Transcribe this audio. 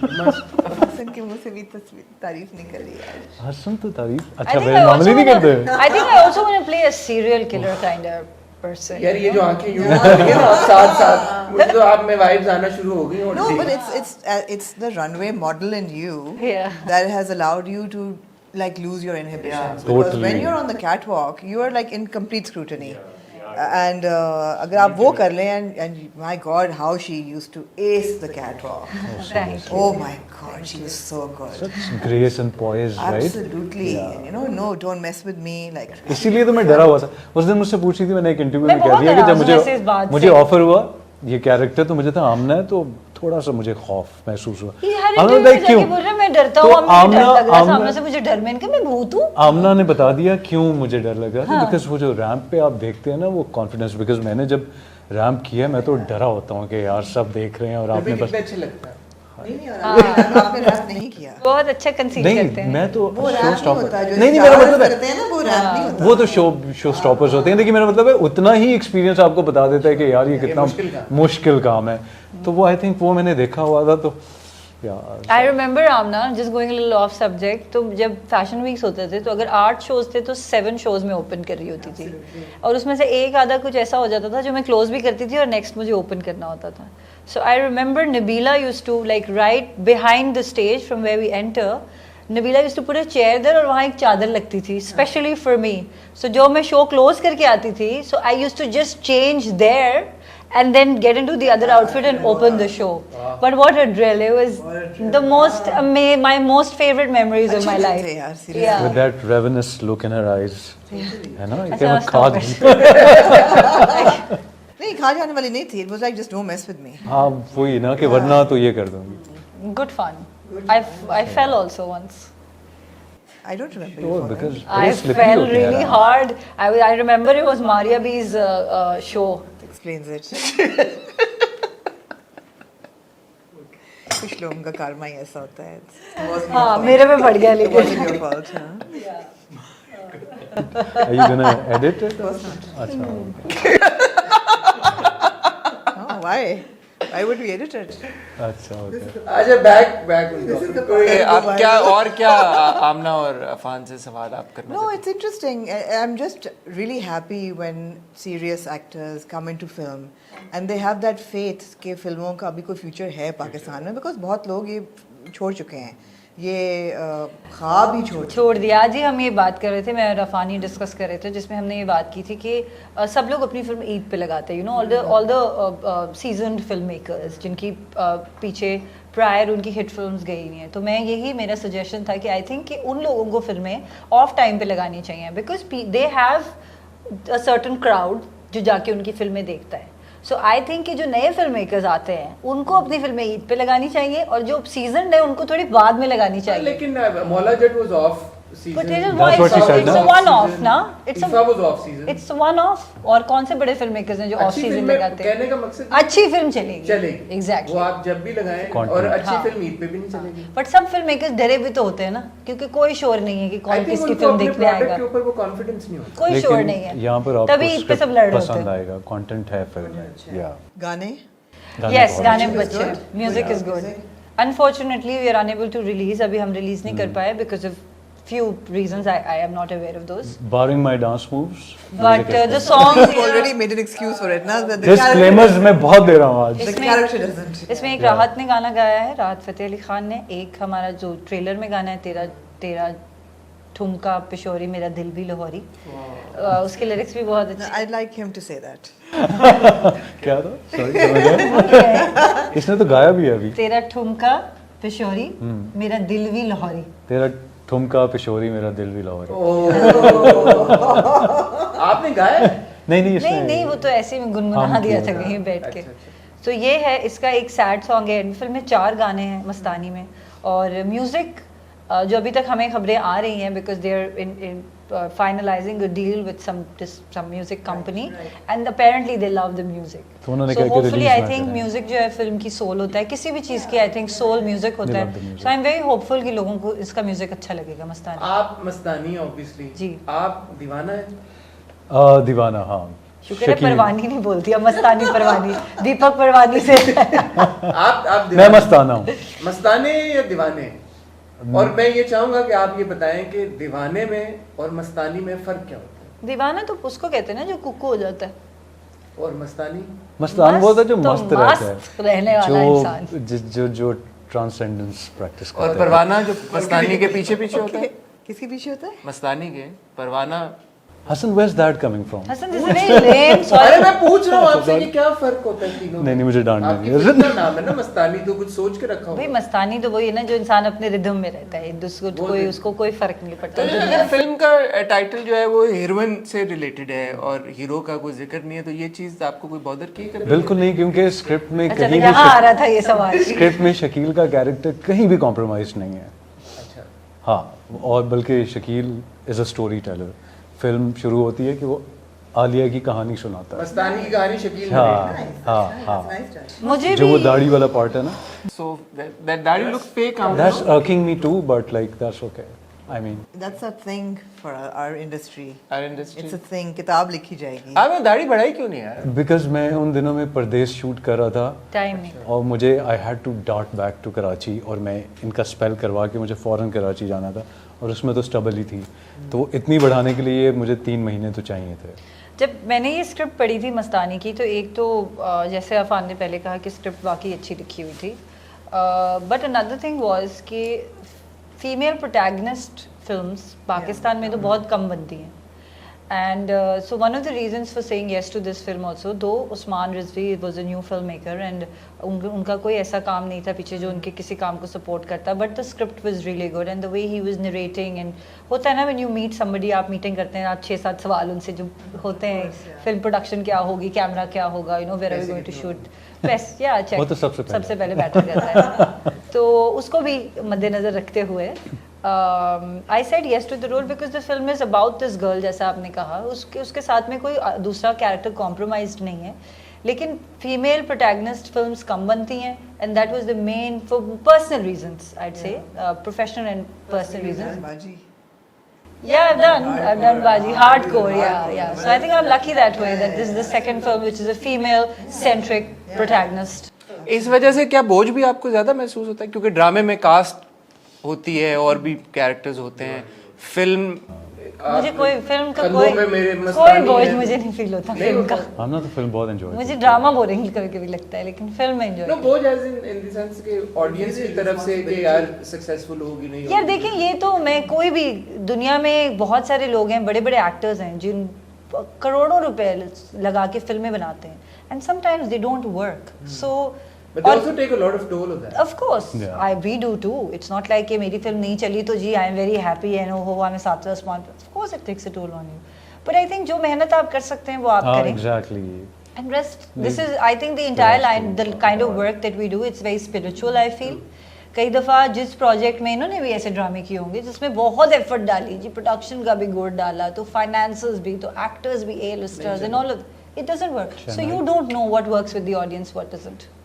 हसन के मुंह से भी तारीफ नहीं कर रही यार। हसन तो तारीफ I अच्छा think मेरे I मामले also नहीं wanna- करते। I think I also want to play a serial killer kind of person. यार ये जो आंखें यूं हो रही है ना साथ साथ, मुझे तो आप में वाइब्स आना शुरू हो गई। No, but it's the runway model in you Yeah. that has allowed you to like lose your inhibitions. Yeah. Because Totally. when you're on the catwalk, you are like in complete scrutiny. And अगर आप वो कर लें and my God, how she used to ace the catwalk. Thank you. Oh my God, she was so good. Such grace and poise, right? Absolutely. And no, don't mess with me. Like इसीलिए तो मैं डरा हुआ था। उस दिन मुझसे पूछ रही थी, मैंने एक इंटरव्यू मैं में कह बहुत दिया कि नाराज जब हूँ वैसे इस बात मुझे से। ऑफर हुआ ये कैरेक्टर, तो मुझे था आमना है, तो थोड़ा सा मुझे खौफ महसूस हुआ। ये हर आमना इंटरव्यू बताया में जाके बोल रहा है मैं डरता हूँ, तो अब मुझे डर लग रहा है, आमना- सामने से मुझे डर, मैंने कहा मैं भूत हूँ। आमना ने बता दिया क्यों मुझे डर लग रहा था, हाँ। बिकॉज वो जो रैंप पे आप देखते हैं ना वो कॉन्फिडेंस, बिकॉज मैंने जब रैंप किया मैं तो डरा होता हूँ कि यार सब देख रहे हैं और आपने बस कितने अच्छे लगता है। नहीं आपने रैप नहीं किया। बहुत अच्छा कंसीड करते नहीं हैं। मैं तो वो रैप शो नहीं स्टॉपर होता जो नहीं मेरा मतलब करते है हैं ना, वो रैप नहीं होता। वो तो शो स्टॉपर्स होते हैं, लेकिन मेरा मतलब है उतना ही एक्सपीरियंस आपको बता देता है कि यार ये कितना मुश्किल काम है। तो वो आई थिंक वो मैंने देखा हुआ था, तो यार I remember Amna, just going little off subject, तो जब फैशन वीक्स होते थे तो अगर 8 शोज थे तो 7 शोज में ओपन कर रही होती थी, और उसमें से एक आधा कुछ ऐसा हो जाता था जो मैं क्लोज भी करती थी और नेक्स्ट मुझे ओपन करना होता था। So I remember Nabila used to like right behind the stage from where we enter, Nabila used to put a chair there और वहाँ एक चादर लगती थी स्पेशली फॉर मी। सो जो मैं शो क्लोज करके आती थी, so I used to just change there and then get into the other outfit and open the show. But what a drill! It was the most my most favorite memories of my life. यार seriously. Yeah. with that ravenous look in her eyes, है ना, अच्छा, कि मैं खा stop दूँ। नहीं खा जाने वाली नहीं थी। It was like just don't mess with me. हाँ वही ना, कि वरना तो ये कर दूँगी। Good fun. I fell also once. I don't remember. तो you falling. because I बड़े slippery fell होते हैं really यार। hard. I remember it was Maria B's show. Explains it. कुछ लोगों का karma ही ऐसा होता है. It wasn't your हाँ fault. मेरे में पड़ गया It लेकिन। wasn't your fault. हाँ. Are you gonna edit it? It was not. अच्छा Oh, why? Why would we edit it? अच्छा ओके। अच्छा बैक कोई आप क्या और क्या आमना और अफान से सवाल आप करना No, चाहते it's interesting. I'm just really happy when serious actors come into film and they have that faith कि फिल्मों का अभी कोई future है पाकिस्तान में, because बहुत लोग ये छोड़ चुके हैं, ये ख्वाब ही छोड़ दिया। आज ही हम ये बात कर रहे थे, मैं और अफानी डिस्कस कर रहे थे, जिसमें हमने ये बात की थी कि सब लोग अपनी फिल्म ईद पे लगाते हैं, you know, all the seasoned film makers जिनकी पीछे प्रायर उनकी हिट फिल्म्स गई नहीं है। तो मैं यही मेरा सजेशन था कि आई थिंक कि उन लोगों को फिल्में ऑफ टाइम पे लगानी चाहिए, because they have a certain crowd जो जाके उनकी फिल्में देखता है। सो आई थिंक कि जो नए फिल्म मेकर्स आते हैं उनको अपनी फिल्में ईद पे लगानी चाहिए, और जो सीजन है उनको थोड़ी बाद में लगानी चाहिए। लेकिन Maula Jatt was off season. But it is That's what she said, it's ना? a one-off, ना? It's Ifa was off season. It's a one-off. और कौन से बड़े फिल्म मेकर्स हैं जो ऑफ अच्छी सीजन फिल्म लगाते हैं? कहने का मकसद अच्छी फिल्म चलेगी। चलेगी Exactly. वो आप जब भी लगाएं, Content. और अच्छी हाँ। फिल्म ईद पे भी नहीं चलेगी। बट सब फिल्म मेकर्स डरे भी तो होते हैं ना, क्योंकि कोई शोर नहीं है कि I कौन think किसकी उनको फिल्म अपने देखने product आएगा। के ऊपर वो कॉन्फिडेंस नहीं होता। कोई शोर नहीं है। यहाँ पर तभी आपको ईद पे सब script लड़ रहे होते पसंद हैं। आएगा, कंटेंट है फिल्म में, या गाने Yes, बहुत गाने अच्छे हैं। अच्छे हैं, music is good. Unfortunately we are unable to release, अभी हम रिलीज नहीं कर पाए because of few reasons. I am not aware of those. Barring my dance moves, But music is the good. song You already made an excuse for it, na? That the Disclaimers मैं बहुत दे रहा हूँ आज। the इसमें- character doesn't. इसमें एक राहत ने गाना गाया है, राहत फतेह अली खान ने। एक हमारा जो ट्रेलर में गाना है, तेरा तेरा ठुमका पिशोरी मेरा दिल भी लाहौरी, उसके लिरिक्स भी बहुत अच्छे I'd like him to say that. क्या था? Sorry, समझ गया? इसने तो गाया भी है अभी। तेरा ठुमका पिशोरी मेरा दिल भी लाहौरी। तेरा ठुमका पिशोरी मेरा दिल भी लाहौरी। आपने गाया? नहीं नहीं इसने नहीं नहीं, वो तो ऐसे में गुनगुना हम दिया किया था था। कहीं बैठ के। अच्छा। तो ये है, इसका एक सैड सॉन्ग है। फिल्म में 4 गाने हैं मस्तानी में, और म्यूजिक जो अभी तक हमें खबरें आ रही हैं, because they are in finalizing a deal with some music company, and apparently they love the music. तो उन्होंने So कहा कि hopefully release I ना think करें। music जो है फिल्म की सोल होता है, किसी भी चीज़ की आई थिंक सोल म्यूजिक होता They love the है। music. So I'm very hopeful कि लोगों को इसका म्यूजिक अच्छा लगेगा मस्तानी। आप मस्तानी ऑब्वियसली जी। आप दीवाना है? दीवाना हाँ, शुक्र है शकील। परवानी नहीं बोलती, अब मस्तानी परवानी, दीपक परवानी से आप मैं मस्ताना हूँ। मस्ताने या दीवाने? और मैं ये चाहूंगा कि आप ये बताएं कि दीवाने में और मस्तानी में फर्क क्या होता है, दीवाना तो उसको कहते हैं ना जो कुकू हो जाता है, और मस्तानी? मस्तान वो होता है जो तो मस्त रहता है, मस्त रहने वाला इंसान। जो ट्रांसेंडेंस प्रैक्टिस और करता है। परवाना जो मस्तानी के पीछे पीछे होता है, किसके पीछे होता है? मस्तानी के परवाना। Hasan, where's that coming from? Hasan this is very lame, अरे सॉरी। मैं पूछ रहा हूँ आपसे कि क्या फर्क होता है तीनों में? नहीं, मुझे डांटना आपकी नहीं है। फिल्म का नाम है ना मस्तानी, तो कुछ सोच के रखा भाई होगा। मस्तानी तो वही है ना जो इंसान अपने रिदम में रहता है, दूसरे वो कोई तो- उसको कोई फर्क नहीं पड़ता। तो अगर फिल्म का टाइटल जो है वो हीरोइन से रिलेटेड है और हीरो का कोई जिक्र नहीं है, तो ये चीज आपको कोई बॉदर की कभी? बिल्कुल नहीं, क्योंकि स्क्रिप्ट में अच्छा, तो कहीं यहाँ आ भी रहा था ये सवाल। स्क्रिप्ट में शकील का कैरेक्टर कहीं भी कॉम्प्रोमाइज नहीं है। अच्छा, हाँ, और बल्कि Shakeel is a story teller. Film शुरू होती है कि वो आलिया की कहानी सुनाता है। मस्तानी की कहानी शकील में हाँ है। हाँ हाँ, Nice touch. मुझे जो वो भी दाढ़ी वाला पार्ट है ना, So that दाढ़ी look fake. That's irking me too, but like that's okay. I mean That's a thing for our industry. Our industry. It's a thing. किताब लिखी जाएगी. आपने दाढ़ी बढ़ाई क्यों नहीं यार? बिकॉज मैं उन दिनों में परदेश शूट कर रहा था टाइम नहीं। और मुझे I had to dart back to Karachi, और मैं इनका स्पेल करवा के मुझे फ़ौरन कराची जाना था, और उसमें तो स्टबल ही थी, तो इतनी बढ़ाने के लिए मुझे 3 महीने तो चाहिए थे। जब मैंने ये स्क्रिप्ट पढ़ी थी मस्तानी की, तो एक तो जैसे अफान ने पहले कहा कि स्क्रिप्ट वाकई अच्छी लिखी हुई थी, बट अनदर थिंग वाज कि फीमेल प्रोटैगनिस्ट फिल्म्स पाकिस्तान में तो बहुत कम बनती हैं, and so one of the reasons for saying yes to this film also, though Usman Rizvi was a new filmmaker and उनका कोई ऐसा काम नहीं था पीछे जो उनके किसी काम को सपोर्ट करता, but the script was really good and the way he was narrating, and होता है ना व्हेन यू मीट समबडी, आप मीटिंग करते हैं, आप 6-7 सवाल उनसे जो होते हैं, फिल्म प्रोडक्शन क्या होगी, कैमरा क्या होगा, you know where are we going to shoot, press या चेक, वो तो सबसे पहले मैटर करता है। तो उसको भी मद्देनजर रखते हुए I said yes to the role because the film is about this girl, जैसा आपने कहा, उसके साथ में कोई दूसरा कैरेक्टर कॉम्प्रोमाइज्ड नहीं है, लेकिन फीमेल प्रोटैगनिस्ट फिल्म्स कम बनती हैं, and that was the main for personal reasons, I say professional and personal reasons. Baaji. Yeah, I've done Baji, hardcore, yeah. So I think I'm lucky that way, that this is the second film which is a female-centric protagonist. इस वजह से क्या बोझ भी आपको ज्यादा महसूस होता है, क्योंकि ड्रामे में कास्ट होती है और भी कैरेक्टर्स होते हैं, फिल्म मुझे कोई फिल्म का कंधों पे मेरे कोई मस्तानी बोझ है। मुझे नहीं फील होता नहीं फिल्म होता। का. हम ना तो फिल्म बहुत एंजॉय मुझे ड्रामा बोरिंग कभी कभी लगता है, लेकिन फिल्म में नो एंजॉय. बोझ एज इन द सेंस कि ऑडियंस की तरफ से कि यार सक्सेसफुल होगी नहीं यार होगी। देखिए, ये तो मैं कोई भी दुनिया में बहुत सारे लोग हैं, बड़े बड़े एक्टर्स हैं जिन करोड़ों रुपए लगा के फिल्में बनाते हैं, and sometimes they don't work. So But they also take a lot of toll of that. Of course, Yeah. we do too. It's not like कि मेरी फिल्म नहीं चली तो जी I am very happy and oh हमें 7वां आसमान. Of course it takes a toll on you. But I think जो मेहनत आप कर सकते हैं वो आप करें. Exactly. And rest. This is I think the entire line, the kind of work that we do. It's very spiritual. I feel. कई दफ़ा जिस प्रोजेक्ट में इन्होंने भी ऐसे ड्रामे किए होंगे जिसमें बहुत एफर्ट डाली जी, प्रोडक्शन का भी गोड डाला, तो फाइनेंसर्स भी, तो एक्टर्स भी, A-listers and all of it doesn't work. So you don't know what works with the audience, what doesn't.